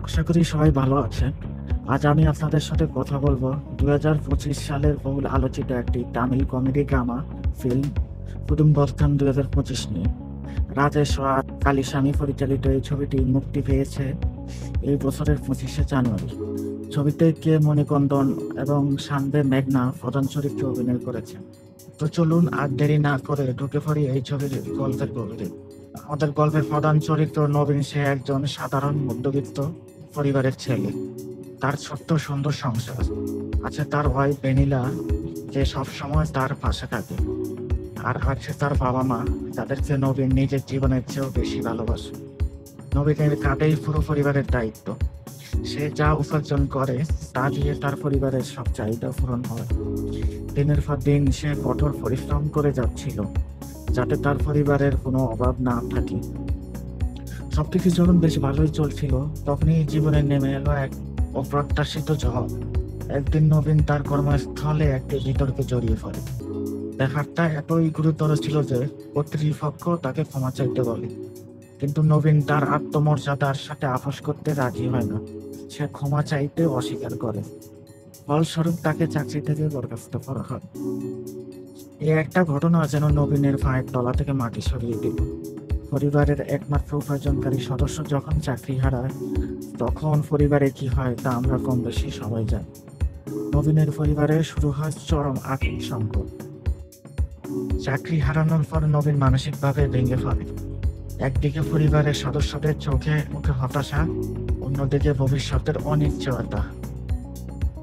আশা করি সবাই ভালো আছেন। আজ আমি আপনাদের সাথে কথা বলবো 2025 সালের বহুল আলোচিত একটি তামিল কমেডি ড্রামা ফিল্ম কুটুম্বস্থান 2025 নিয়ে। রাজেশ আর কালীস্বামী পরিচালিত এই ছবিটি মুক্তি পেয়েছে এই বছরের 25শে জানুয়ারি। ছবিতে কে মণিকন্দন এবং সান্দে মেঘনা প্রধান চরিত্রে অভিনয় করেছেন। তো চলুন আর দেরি না করে ঢুকে পড়ি এই ছবির গল্পের গভীরে। আমাদের গল্পের প্রধান চরিত্র নবীন। সে একজন সাধারণ মধ্যবিত্ত পরিবারের ছেলে। তার ছোট্ট সুন্দর সংসার আছে, তার ওয়াইফ ভ্যানিলা যে সবসময় তার পাশে থাকে, আর আছে তার বাবা মা যাদেরকে নবীন নিজের জীবনের চেয়েও বেশি ভালোবাসে। নবীনের কাঁধেই পুরো পরিবারের দায়িত্ব। সে যা উপার্জন করে তা দিয়ে তার পরিবারের সব চাহিদা পূরণ হয়। দিনের পর দিন সে কঠোর পরিশ্রম করে যাচ্ছিল যাতে তার পরিবারের কোনো অভাব না থাকে। সবকিছু যখন বেশ ভালোই চলছিল, তখনই জীবনে নেমে এলো এক অপ্রত্যাশিত ঝড়। একদিন নবীন তার কর্মস্থলে একটি বিতর্কে জড়িয়ে পড়ে। ব্যাপারটা এতই গুরুতর ছিল যে কর্তৃপক্ষ তাকে ক্ষমা চাইতে বলে, কিন্তু নবীন তার আত্মমর্যাদার সাথে আপোষ করতে রাজি হয় না। সে ক্ষমা চাইতে অস্বীকার করে। ফলস্বরূপ তাকে চাকরি থেকে বরখাস্ত করা হয়। এই একটা ঘটনা যেন নবীনের পায়ের তলা থেকে মাটি সরিয়ে দিল। পরিবারের একমাত্র উপার্জনকারী সদস্য যখন চাকরি হারায়, তখন পরিবারে কি হয় তা আমরা কম বেশি সবাই জানি। নবীনের পরিবারে শুরু হয় চরম আর্থিক সংকট। চাকরি হারানোর পর নবীন মানসিকভাবে ভেঙে পড়ে। একদিকে পরিবারের সদস্যদের চোখে মুখে হতাশা, অন্যদিকে ভবিষ্যতের অনিশ্চয়তা।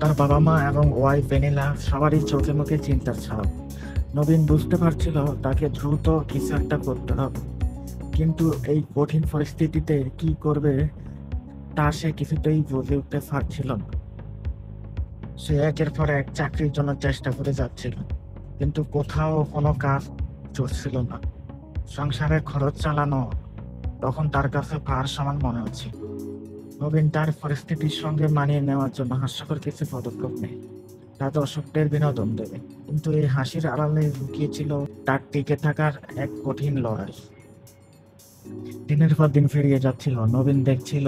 তার বাবা মা এবং ওয়াইফ ভ্যানিলা সবারই চোখে মুখে চিন্তার ছাপ। নবীন বুঝতে পারছিল তাকে দ্রুত কিছু একটা করতে হবে, কিন্তু এই কঠিন পরিস্থিতিতে কি করবে তা সে কিছুতেই বুঝে উঠতে পারছিল না। সে একের পর এক চাকরির জন্য চেষ্টা করে যাচ্ছিল, কিন্তু কোথাও কোনো কাজ চলছিল না। সংসারের খরচ চালানো তখন তার কাছে ভার সমান মনে হচ্ছে। নবীন তার পরিস্থিতির সঙ্গে মানিয়ে নেওয়ার জন্য হাস্যকর কিছু পদক্ষেপ নেয়। তা দর্শকদের বিনোদন দেবে, কিন্তু এই হাসির আড়ালে লুকিয়ে ছিল তার টিকে থাকার এক কঠিন লড়াই। দিনের পর দিন ফিরিয়ে যাচ্ছিল। নবীন দেখছিল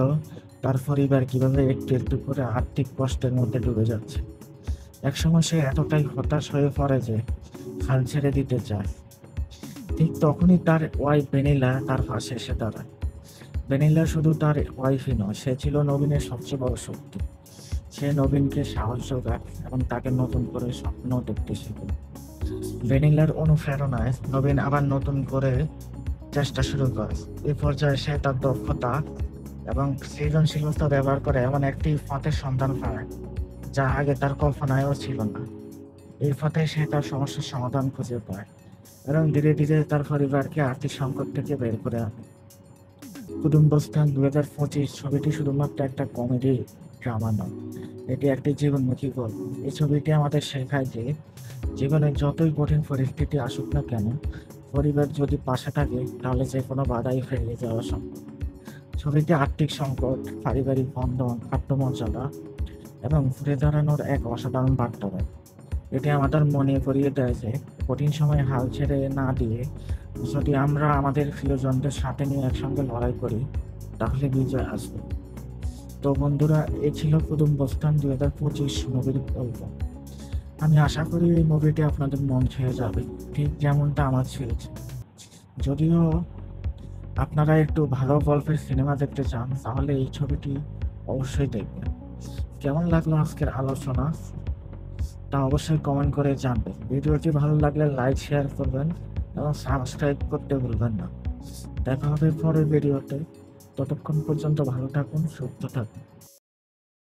তার পরিবার কিভাবে একটু একটু করে আর্থিক কষ্টের মধ্যে ডুবে যাচ্ছে। একসময় সে এতটাই হতাশ হয়ে পড়ে যে হাল ছেড়ে দিতে চায়। ঠিক তখনই তার ওয়াইফ ভ্যানিলা তার পাশে এসে দাঁড়ায়। ভ্যানিলা শুধু তার ওয়াইফই নয়, সে ছিল নবীনের সবচেয়ে বড় শক্তি। সে নবীনকে সাহস যোগায় এবং তাকে নতুন করে স্বপ্ন দেখতে শেখে। ভ্যানিলার অনুপ্রেরণায় নবীন আবার নতুন করে চেষ্টা শুরু করে। এই পর্যায়ে সে তার দক্ষতা এবং সৃজনশীলতা ব্যবহার করে এমন একটি পথের সন্ধান পায় যা আগে তার কল্পনায়ও ছিল না। এই পথে সে তার সমস্যার সমাধান খুঁজে পায় এবং ধীরে ধীরে তার পরিবারকে আর্থিক সংকট থেকে বের করে আনে। কুটুম্বস্থান 2025 ছবিটি শুধুমাত্র একটা কমেডি ড্রামা নয়, এটি একটি জীবনমুখী গল্প। এই ছবিটি আমাদের শেখায় যে জীবনে যতই কঠিন পরিস্থিতি আসুক না কেন, পরিবার যদি পাশে থাকে তাহলে যে কোনো বাধাই ফেরিয়ে যাওয়া সম্ভব। ছবিতে আর্থিক সংকট, পারিবারিক বন্ধন, আত্মমর্যাদা এবং ঘুরে দাঁড়ানোর এক অসাধারণ বার্তা দেয়। এটি আমাদের মনে করিয়ে দেয় যে কঠিন সময় হাল ছেড়ে না দিয়ে যদি আমরা আমাদের প্রিয়জনদের সাথে নিয়ে একসঙ্গে লড়াই করি তাহলে বিজয় আসবে। তো বন্ধুরা, এই ছিল কুটুম্বস্থান 2025 মুভির গল্প। আমি আশা করি এই মুভিটি আপনাদের মন ছুঁয়ে যাবে, ঠিক যেমনটা আমার ছুঁয়েছে। যদিও আপনারা একটু ভালো গল্পের সিনেমা দেখতে চান তাহলে এই ছবিটি অবশ্যই দেখবেন। কেমন লাগলো আজকের আলোচনা তা অবশ্যই কমেন্ট করে জানবেন। ভিডিওটি ভালো লাগলে লাইক শেয়ার করবেন এবং সাবস্ক্রাইব করতে ভুলবেন না। দেখা হবে পরের ভিডিওতে। ততক্ষণ পর্যন্ত ভালো থাকুন, সুস্থ থাকুন।